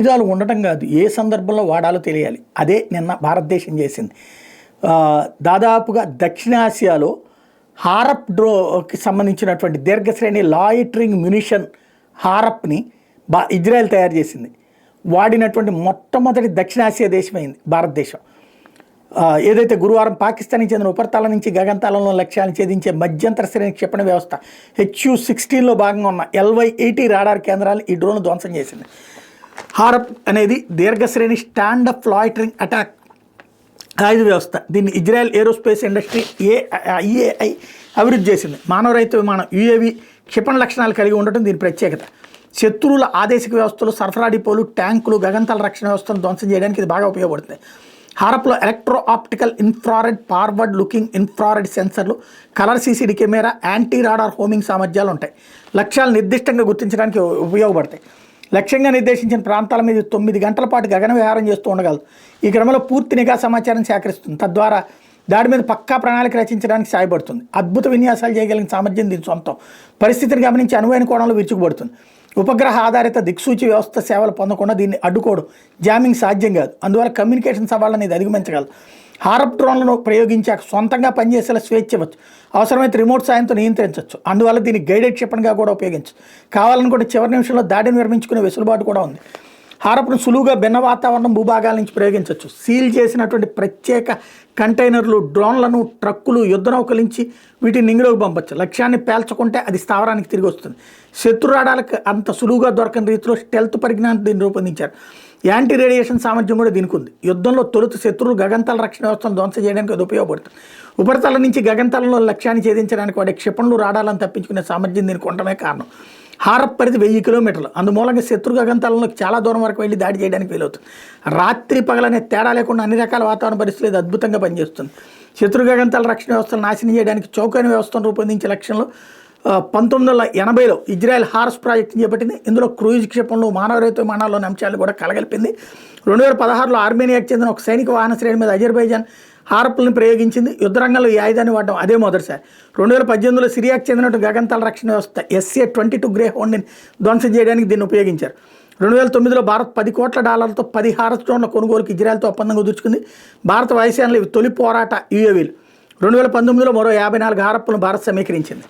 ఆయుధాలు ఉండటం కాదు, ఏ సందర్భంలో వాడాలో తెలియాలి. అదే నిన్న భారతదేశం చేసింది. దాదాపుగా దక్షిణాసియాలో హారప్ డ్రోకి సంబంధించినటువంటి దీర్ఘశ్రేణి లాయిటరింగ్ మ్యునిషన్ హారప్ని ఇజ్రాయెల్ తయారు చేసింది. వాడినటువంటి మొట్టమొదటి దక్షిణాసియా దేశమైంది భారతదేశం. ఏదైతే గురువారం పాకిస్తాన్కి చెందిన ఉపరితలం నుంచి గగనతలంలో లక్ష్యాలను ఛేదించే మధ్యంతర శ్రేణి క్షిపణి వ్యవస్థ HU-16లో భాగంగా ఉన్న LY-80 రాడార్ కేంద్రాలను ఈ డ్రోన్ ధ్వంసం చేసింది. హారప్ అనేది దీర్ఘశ్రేణి స్టాండప్ లాయిటరింగ్ అటాక్ ఆయుధ వ్యవస్థ. దీన్ని ఇజ్రాయెల్ ఏరోస్పేస్ ఇండస్ట్రీ IAI అభివృద్ధి చేసింది. మానవరహిత విమానం UAV క్షిపణి లక్షణాలు కలిగి ఉండటం దీని ప్రత్యేకత. శత్రువుల ఆదేశిక వ్యవస్థలు, సరఫరా డిపోలు, ట్యాంకులు, గగనతల రక్షణ వ్యవస్థను ధ్వంసం చేయడానికి ఇది బాగా ఉపయోగపడుతుంది. హారప్లో electro optical, infrared, forward looking infrared సెన్సర్లు, colour CCD camera, anti radar homing సామర్థ్యాలు ఉంటాయి. లక్ష్యాలు నిర్దిష్టంగా గుర్తించడానికి ఉపయోగపడతాయి. లక్ష్యంగా నిర్దేశించిన ప్రాంతాల మీద 9 గంటల పాటు గగన విహారం చేస్తూ ఉండగలదు. ఈ క్రమంలో పూర్తి నిఘా సమాచారం సేకరిస్తుంది. తద్వారా దాడి మీద పక్కా ప్రణాళిక రచించడానికి సాయపడుతుంది. అద్భుత విన్యాసాలు చేయగలిగిన సామర్థ్యం దీని సొంతం. పరిస్థితిని గమనించి అనువైన కోణంలో విరుచుకుపడుతుంది. ఉపగ్రహ ఆధారిత దిక్సూచి వ్యవస్థ సేవలు పొందకుండా దీన్ని అడ్డుకోవడం, జామింగ్ సాధ్యం కాదు. అందువల్ల కమ్యూనికేషన్ సవాళ్ళని ఇది అధిగమించగలదు. హారప్ డ్రోన్లను ప్రయోగించాక సొంతంగా పనిచేసేలా స్వేచ్ఛ ఇవ్వచ్చు. అవసరమైతే రిమోట్ సాయంతో నియంత్రించవచ్చు. అందువల్ల దీన్ని గైడెడ్ క్షిపణిగా కూడా ఉపయోగించవచ్చు. కావాలనుకుంటే చివరి నిమిషంలో దాడిని విరమించుకునే వెసులుబాటు కూడా ఉంది. హారప్ను సులువుగా భిన్న వాతావరణం భూభాగాల నుంచి ప్రయోగించవచ్చు. సీల్ చేసినటువంటి ప్రత్యేక కంటైనర్లు, డ్రోన్లను, ట్రక్కులు, యుద్ధ నౌకల నుంచి వీటిని నింగిలోకి పంపచ్చు. లక్ష్యాన్ని పేల్చకుంటే అది స్థావరానికి తిరిగి వస్తుంది. శత్రు రాడాలకు అంత సులువుగా దొరకని రీతిలో స్టెల్త్ పరిజ్ఞానం దీన్ని రూపొందించారు. యాంటీ రేడియేషన్ సామర్థ్యం కూడా దీనికి ఉంది. యుద్ధంలో తొలుత శత్రువులు గగనతల రక్షణ వ్యవస్థను ధ్వంసం చేయడానికి అది ఉపయోగపడుతుంది. ఉపరితలం నుంచి గగనతలంలో లక్ష్యాన్ని ఛేదించడానికి వాడే క్షిపణులు, రాడాలను తప్పించుకునే సామర్థ్యం దీనికి ఉండటమే కారణం. హారప్ పరిధి 1000 కిలోమీటర్లు. అందుమూలంగా శత్రు గగనతలంలో చాలా దూరం వరకు వెళ్ళి దాడి చేయడానికి వీలవుతుంది. రాత్రి పగలనే తేడా లేకుండా అన్ని రకాల వాతావరణ పరిస్థితులు అద్భుతంగా పనిచేస్తుంది. శత్రు గగనతల రక్షణ వ్యవస్థను నాశనం చేయడానికి చౌకైన వ్యవస్థను రూపొందించే లక్ష్యంలో 1980లో ఇజ్రాయెల్ హార్స్ ప్రాజెక్టుని చేపట్టింది. ఇందులో క్రూయిజ్ క్షిపణులు, మానవరహిత విమానాల్లోని అంశాలు కూడా కలగలిపింది. 2016లో ఆర్మేనియాకి చెందిన ఒక సైనిక వాహన శ్రేణి మీద అజర్బైజాన్ హారప్లను ప్రయోగించింది. యుద్ధరంగంలో ఈ ఆయుధాన్ని వాడడం అదే మొదటిసారి. 2018లో సిరియాకి చెందినట్టు గగనతల రక్షణ వ్యవస్థ SA-22 గ్రే హౌండ్ని ధ్వంసం చేయడానికి దీన్ని ఉపయోగించారు. 2009లో భారత్ $10 కోట్ల 10 హారస్ డ్రోన్ల కొనుగోలుకి ఇజ్రాయెల్తో ఒప్పందం కుదుర్చుకుంది. భారత వాయుసేనలో ఇవి తొలి పోరాట UAVలు. 2019లో మరో 54 హారప్లను భారత్ సమీకరించింది.